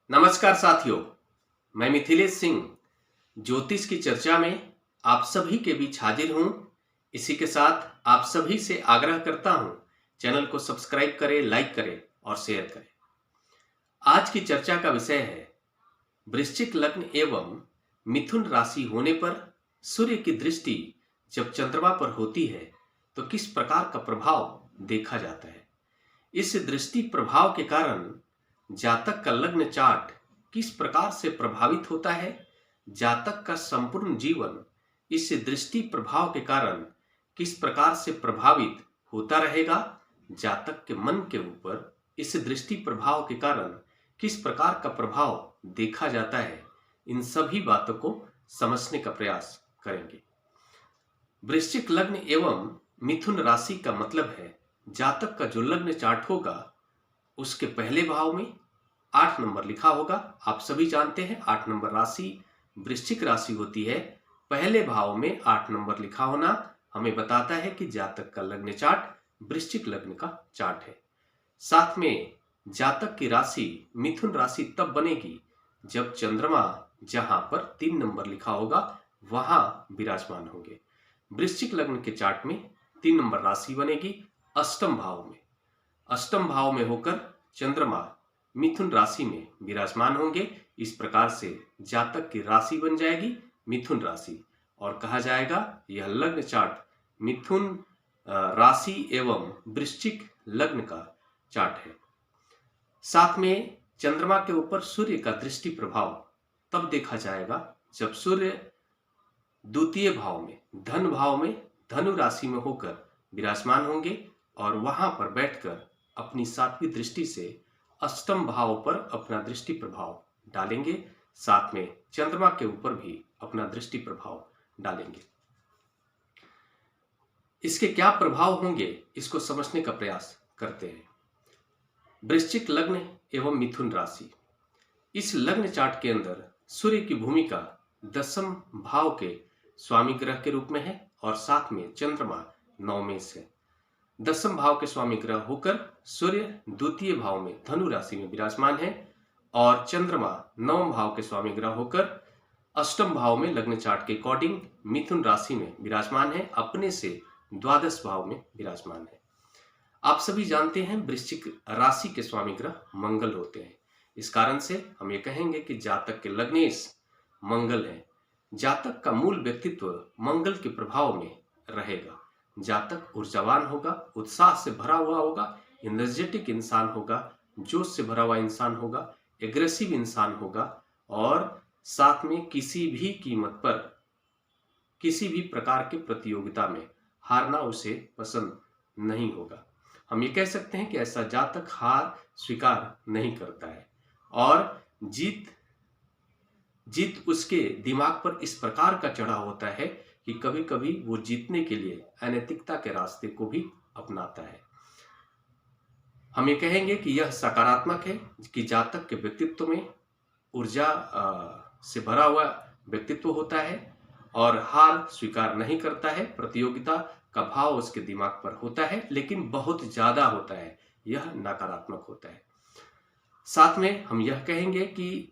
नमस्कार साथियों, मैं मिथिलेश सिंह ज्योतिष की चर्चा में आप सभी के बीच हाजिर हूं। इसी के साथ आप सभी से आग्रह करता हूं, चैनल को सब्सक्राइब करें, लाइक करें और शेयर करें। आज की चर्चा का विषय है वृश्चिक लग्न एवं मिथुन राशि होने पर सूर्य की दृष्टि जब चंद्रमा पर होती है तो किस प्रकार का प्रभाव देखा जाता है। इस दृष्टि प्रभाव के कारण जातक का लग्न चार्ट किस प्रकार से प्रभावित होता है, जातक का संपूर्ण जीवन इस दृष्टि प्रभाव के कारण किस प्रकार से प्रभावित होता रहेगा, जातक के मन के ऊपर इस दृष्टि प्रभाव के कारण किस प्रकार का प्रभाव देखा जाता है, इन सभी बातों को समझने का प्रयास करेंगे। वृश्चिक लग्न एवं मिथुन राशि का मतलब है जातक का जो लग्न चार्ट होगा उसके पहले भाव में 8 नंबर लिखा होगा। आप सभी जानते हैं 8 नंबर राशि वृश्चिक राशि होती है। पहले भाव में 8 नंबर लिखा होना हमें बताता है कि जातक का लग्न चार्ट वृश्चिक लग्न का चार्ट है। साथ में जातक की राशि मिथुन राशि तब बनेगी जब चंद्रमा जहां पर 3 नंबर लिखा होगा वहां विराजमान होंगे। वृश्चिक लग्न के चार्ट में 3 नंबर राशि बनेगी अष्टम भाव में। अष्टम भाव में होकर चंद्रमा मिथुन राशि में विराजमान होंगे। इस प्रकार से जातक की राशि बन जाएगी मिथुन राशि और कहा जाएगा यह लग्न चार्ट मिथुन राशि एवं वृश्चिक लग्न का चार्ट है। साथ में चंद्रमा के ऊपर सूर्य का दृष्टि प्रभाव तब देखा जाएगा जब सूर्य द्वितीय भाव में धन भाव में धनु राशि में होकर विराजमान होंगे और वहां पर बैठकर अपनी सातवीं दृष्टि से अष्टम भाव पर अपना दृष्टि प्रभाव डालेंगे। साथ में चंद्रमा के ऊपर भी अपना दृष्टि प्रभाव डालेंगे। इसके क्या प्रभाव होंगे इसको समझने का प्रयास करते हैं। वृश्चिक लग्न एवं मिथुन राशि, इस लग्न चार्ट के अंदर सूर्य की भूमिका 10वें भाव के स्वामी ग्रह के रूप में है और साथ में चंद्रमा 9वें से 10वें भाव के स्वामी ग्रह होकर सूर्य द्वितीय भाव में धनु राशि में विराजमान है और चंद्रमा 9वें भाव के स्वामी ग्रह होकर अष्टम भाव में लग्न चार्ट के अकॉर्डिंग मिथुन राशि में विराजमान है, अपने से द्वादश भाव में विराजमान है। आप सभी जानते हैं वृश्चिक राशि के स्वामी ग्रह मंगल होते हैं। इस कारण से हम ये कहेंगे कि जातक के लग्नेश मंगल है। जातक का मूल व्यक्तित्व मंगल के प्रभाव में रहेगा। जातक ऊर्जावान होगा, उत्साह से भरा हुआ होगा, एनर्जेटिक इंसान होगा, जोश से भरा हुआ इंसान होगा, एग्रेसिव इंसान होगा और साथ में किसी भी कीमत पर किसी भी प्रकार की प्रतियोगिता में हारना उसे पसंद नहीं होगा। हम ये कह सकते हैं कि ऐसा जातक हार स्वीकार नहीं करता है और जीत उसके दिमाग पर इस प्रकार का चढ़ा होता है कि कभी कभी वो जीतने के लिए अनैतिकता के रास्ते को भी अपनाता है। हम ये कहेंगे कि यह सकारात्मक है कि जातक के व्यक्तित्व में ऊर्जा से भरा हुआ व्यक्तित्व होता है और हार स्वीकार नहीं करता है। प्रतियोगिता का भाव उसके दिमाग पर होता है लेकिन बहुत ज्यादा होता है, यह नकारात्मक होता है। साथ में हम यह कहेंगे कि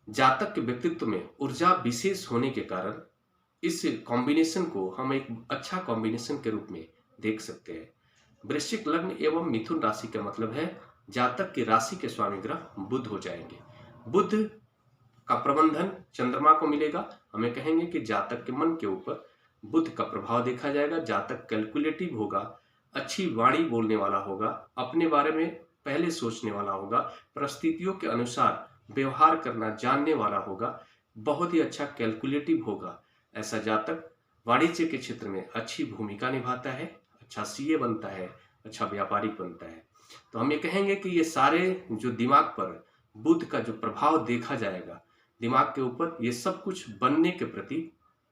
जातक के व्यक्तित्व में ऊर्जा विशेष होने के कारण इस कॉम्बिनेशन को हम एक अच्छा कॉम्बिनेशन के रूप में देख सकते हैं। वृश्चिक लग्न एवं मिथुन राशि का मतलब है जातक की राशि के स्वामी ग्रह बुध हो जाएंगे। बुध का प्रबंधन चंद्रमा को मिलेगा। हमें कहेंगे कि जातक के मन के ऊपर बुध का प्रभाव देखा जाएगा। जातक कैलकुलेटिव होगा, अच्छी वाणी बोलने वाला होगा, अपने बारे में पहले सोचने वाला होगा, परिस्थितियों के अनुसार व्यवहार करना जानने वाला होगा, बहुत ही अच्छा कैलकुलेटिव होगा। ऐसा जातक वाणिज्य के क्षेत्र में अच्छी भूमिका निभाता है, अच्छा सीए बनता है, अच्छा व्यापारिक बनता है। तो हम ये कहेंगे कि ये सारे जो दिमाग पर बुध का जो प्रभाव देखा जाएगा दिमाग के ऊपर, ये सब कुछ बनने के प्रति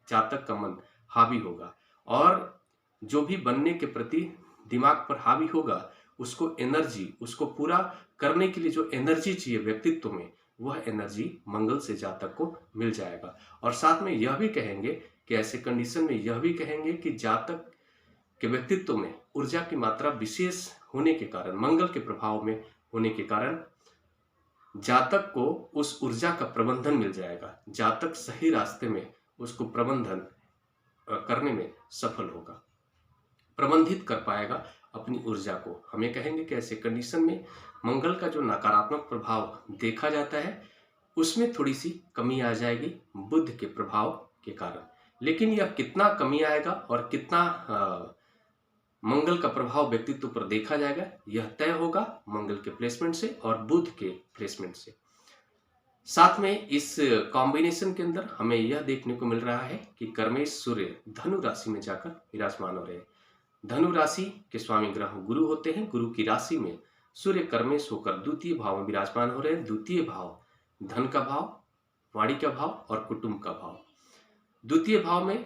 जातक का मन हावी होगा और जो भी बनने के प्रति दिमाग पर हावी होगा उसको एनर्जी, उसको पूरा करने के लिए जो एनर्जी चाहिए व्यक्तित्व में, वह एनर्जी मंगल से जातक को मिल जाएगा। और साथ में यह भी कहेंगे कि ऐसे कंडीशन में यह भी कहेंगे कि जातक के व्यक्तित्व में ऊर्जा की मात्रा विशेष होने के कारण, मंगल के प्रभाव में होने के कारण जातक को उस ऊर्जा का प्रबंधन मिल जाएगा। जातक सही रास्ते में उसको प्रबंधन करने में सफल होगा, प्रबंधित कर पाएगा अपनी ऊर्जा को। हमें कहेंगे कि ऐसे कंडीशन में मंगल का जो नकारात्मक प्रभाव देखा जाता है उसमें थोड़ी सी कमी आ जाएगी बुध के प्रभाव के कारण। लेकिन यह कितना कमी आएगा और कितना मंगल का प्रभाव व्यक्तित्व पर देखा जाएगा, यह तय होगा मंगल के प्लेसमेंट से और बुध के प्लेसमेंट से। साथ में इस कॉम्बिनेशन के अंदर हमें यह देखने को मिल रहा है कि कर्मेश सूर्य धनु राशि में जाकर विराजमान हो रहे हैं। धनु राशि के स्वामी ग्रह गुरु होते हैं। गुरु की राशि में सूर्य कर्मेश होकर द्वितीय भाव में विराजमान हो रहे हैं। द्वितीय भाव धन का भाव, वाणी का भाव और कुटुंब का भाव। द्वितीय भाव में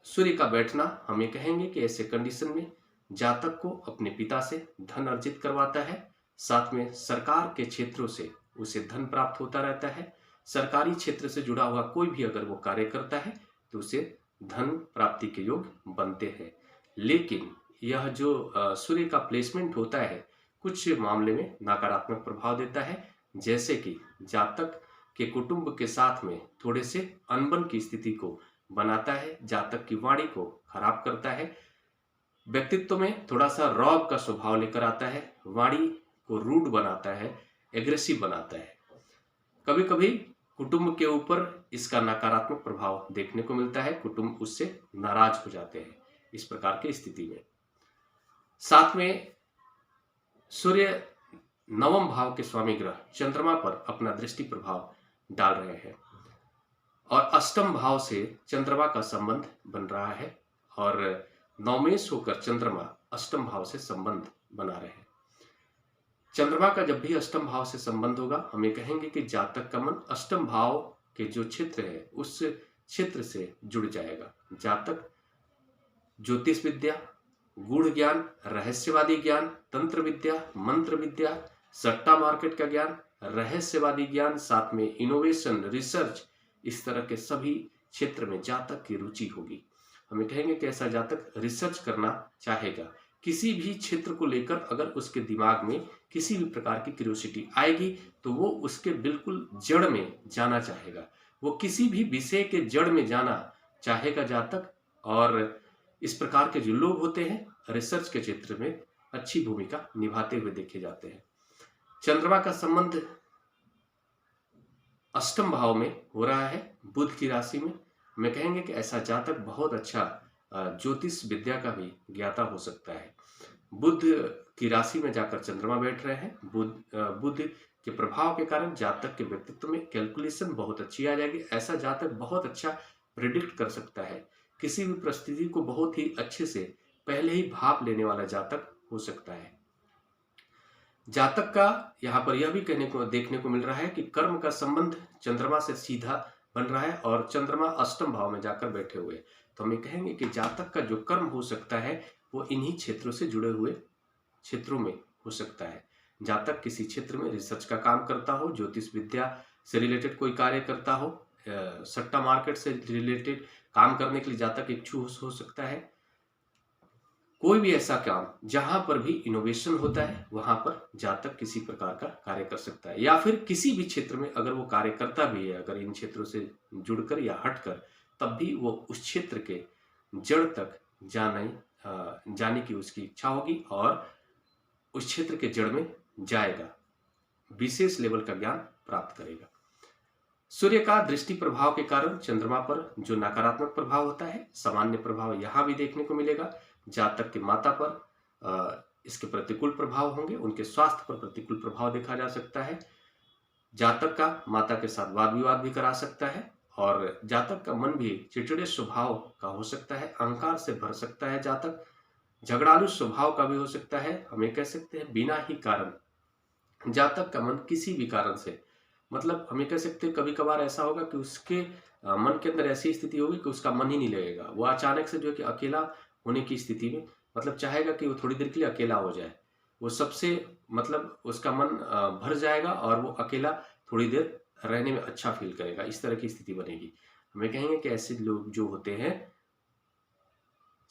सूर्य का बैठना हमें कहेंगे कि ऐसे कंडीशन में जातक को अपने पिता से धन अर्जित करवाता है। साथ में सरकार के क्षेत्रों से उसे धन प्राप्त होता रहता है। सरकारी क्षेत्र से जुड़ा हुआ कोई भी अगर वो कार्य करता है तो उसे धन प्राप्ति के योग बनते हैं। लेकिन यह जो सूर्य का प्लेसमेंट होता है कुछ मामले में नकारात्मक प्रभाव देता है, जैसे कि जातक के कुटुंब के साथ में थोड़े से अनबन की स्थिति को बनाता है, जातक की वाणी को खराब करता है, व्यक्तित्व में थोड़ा सा रौब का स्वभाव लेकर आता है, वाणी को रूड बनाता है, एग्रेसिव बनाता है। कभी कभी कुटुंब के ऊपर इसका नकारात्मक प्रभाव देखने को मिलता है, कुटुंब उससे नाराज हो जाते हैं इस प्रकार की स्थिति में। साथ में सूर्य नवम भाव के स्वामी ग्रह चंद्रमा पर अपना दृष्टि प्रभाव डाल रहे हैं और अष्टम भाव से चंद्रमा का संबंध बन रहा है और नवमेश होकर चंद्रमा अष्टम भाव से संबंध बना रहे हैं। चंद्रमा का जब भी अष्टम भाव से संबंध होगा हमें कहेंगे कि जातक का मन अष्टम भाव के जो क्षेत्र है उस क्षेत्र से जुड़ जाएगा। जातक ज्योतिष विद्या, गूढ़ ज्ञान, रहस्यवादी ज्ञान, तंत्र विद्या, मंत्र विद्या, सट्टा मार्केट का ज्ञान, रहस्यवादी ज्ञान, साथ में इनोवेशन, रिसर्च, इस तरह के सभी क्षेत्र में जातक की रुचि होगी। हमें कहेंगे कि ऐसा जातक रिसर्च करना चाहेगा। किसी भी क्षेत्र को लेकर अगर उसके दिमाग में किसी भी प्रकार की क्यूरियोसिटी आएगी तो वो उसके बिल्कुल जड़ में जाना चाहेगा, वो किसी भी विषय के जड़ में जाना चाहेगा जातक। और इस प्रकार के जो लोग होते हैं रिसर्च के क्षेत्र में अच्छी भूमिका निभाते हुए देखे जाते हैं। चंद्रमा का संबंध अष्टम भाव में हो रहा है बुध की राशि में। मैं कहेंगे कि ऐसा जातक बहुत अच्छा ज्योतिष विद्या का भी ज्ञाता हो सकता है। बुध की राशि में जाकर चंद्रमा बैठ रहे हैं। बुध के प्रभाव के कारण जातक के व्यक्तित्व में कैलकुलेशन बहुत अच्छी आ जाएगी। ऐसा जातक बहुत अच्छा प्रिडिक्ट कर सकता है, किसी भी परिस्थिति को बहुत ही अच्छे से पहले ही भाप लेने वाला जातक हो सकता है। जातक का यहाँ पर यह भी देखने को मिल रहा है कि कर्म का संबंध चंद्रमा से सीधा बन रहा है और चंद्रमा अष्टम भाव में जाकर बैठे हुए। तो हमें कहेंगे कि जातक का जो कर्म हो सकता है वो इन्हीं क्षेत्रों से जुड़े हुए क्षेत्रों में हो सकता है। जातक किसी क्षेत्र में रिसर्च का काम करता हो, ज्योतिष विद्या से रिलेटेड कोई कार्य करता हो, सट्टा मार्केट से रिलेटेड काम करने के लिए जातक इच्छुक हो सकता है। कोई भी ऐसा काम जहां पर भी इनोवेशन होता है वहां पर जातक किसी प्रकार का कार्य कर सकता है, या फिर किसी भी क्षेत्र में अगर वो कार्य करता भी है, अगर इन क्षेत्रों से जुड़कर या हटकर, तब भी वो उस क्षेत्र के जड़ तक जाने की उसकी इच्छा होगी और उस क्षेत्र के जड़ में जाएगा, विशेष लेवल का ज्ञान प्राप्त करेगा। सूर्य का दृष्टि प्रभाव के कारण चंद्रमा पर जो नकारात्मक प्रभाव होता है सामान्य प्रभाव यहाँ भी देखने को मिलेगा। जातक के माता पर इसके प्रतिकूल प्रभाव होंगे, उनके स्वास्थ्य पर प्रतिकूल प्रभाव देखा जा सकता है। जातक का माता के साथ वाद विवाद भी करा सकता है और जातक का मन भी चिड़चिड़े स्वभाव का हो सकता है, अहंकार से भर सकता है। जातक झगड़ालू स्वभाव का भी हो सकता है। हमें कह सकते हैं बिना ही कारण जातक का मन किसी भी कारण से, मतलब हमें कह सकते हैं कभी कभार ऐसा होगा कि उसके मन के अंदर ऐसी स्थिति होगी कि उसका मन ही नहीं लगेगा। वो अचानक से जो है कि अकेला होने की स्थिति में मतलब चाहेगा कि वो थोड़ी देर के लिए अकेला हो जाए, वो सबसे मतलब उसका मन भर जाएगा और वो अकेला थोड़ी देर रहने में अच्छा फील करेगा, इस तरह की स्थिति बनेगी। हमें कहेंगे कि ऐसे लोग जो होते हैं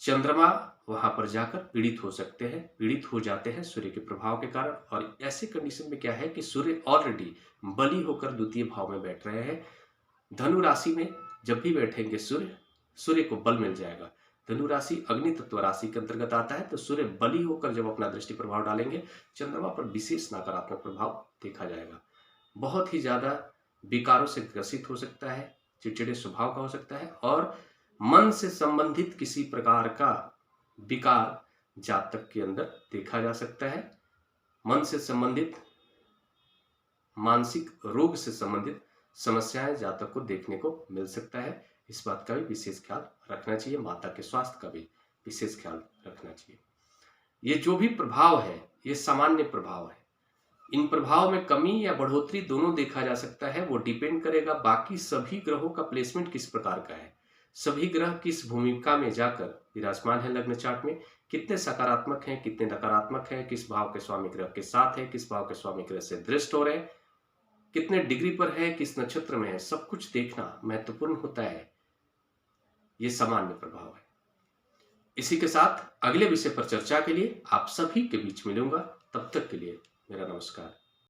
चंद्रमा वहां पर जाकर पीड़ित हो सकते हैं, पीड़ित हो जाते हैं सूर्य के प्रभाव के कारण। और ऐसे कंडीशन में क्या है कि सूर्य ऑलरेडी बली होकर द्वितीय भाव में बैठ रहे हैं। धनु राशि में जब भी बैठेंगे सूर्य को बल मिल जाएगा। धनु राशि अग्नि तत्व राशि के अंतर्गत आता है, तो सूर्य बली होकर जब अपना दृष्टि प्रभाव डालेंगे, चंद्रमा पर विशेष नकारात्मक प्रभाव देखा जाएगा। बहुत ही ज्यादा विकारों से ग्रसित हो सकता है, चिड़चिड़े स्वभाव का हो सकता है, और मन से संबंधित किसी प्रकार का विकार जातक के अंदर देखा जा सकता है। मन से संबंधित, मानसिक रोग से संबंधित समस्याएं जातक को देखने को मिल सकता है। इस बात का भी विशेष ख्याल रखना चाहिए। माता के स्वास्थ्य का भी विशेष ख्याल रखना चाहिए। ये जो भी प्रभाव है ये सामान्य प्रभाव है। इन प्रभाव में कमी या बढ़ोतरी दोनों देखा जा सकता है। वो डिपेंड करेगा बाकी सभी ग्रहों का प्लेसमेंट किस प्रकार का है, सभी ग्रह किस भूमिका में जाकर विराजमान है लग्न चार्ट में, कितने सकारात्मक हैं, कितने नकारात्मक हैं, किस भाव के स्वामी ग्रह के साथ है, किस भाव के स्वामी ग्रह से दृष्ट हो रहे हैं, कितने डिग्री पर है, किस नक्षत्र में है, सब कुछ देखना महत्वपूर्ण होता है। ये सामान्य प्रभाव है। इसी के साथ अगले विषय पर चर्चा के लिए आप सभी के बीच मिलूंगा। तब तक के लिए मेरा नमस्कार।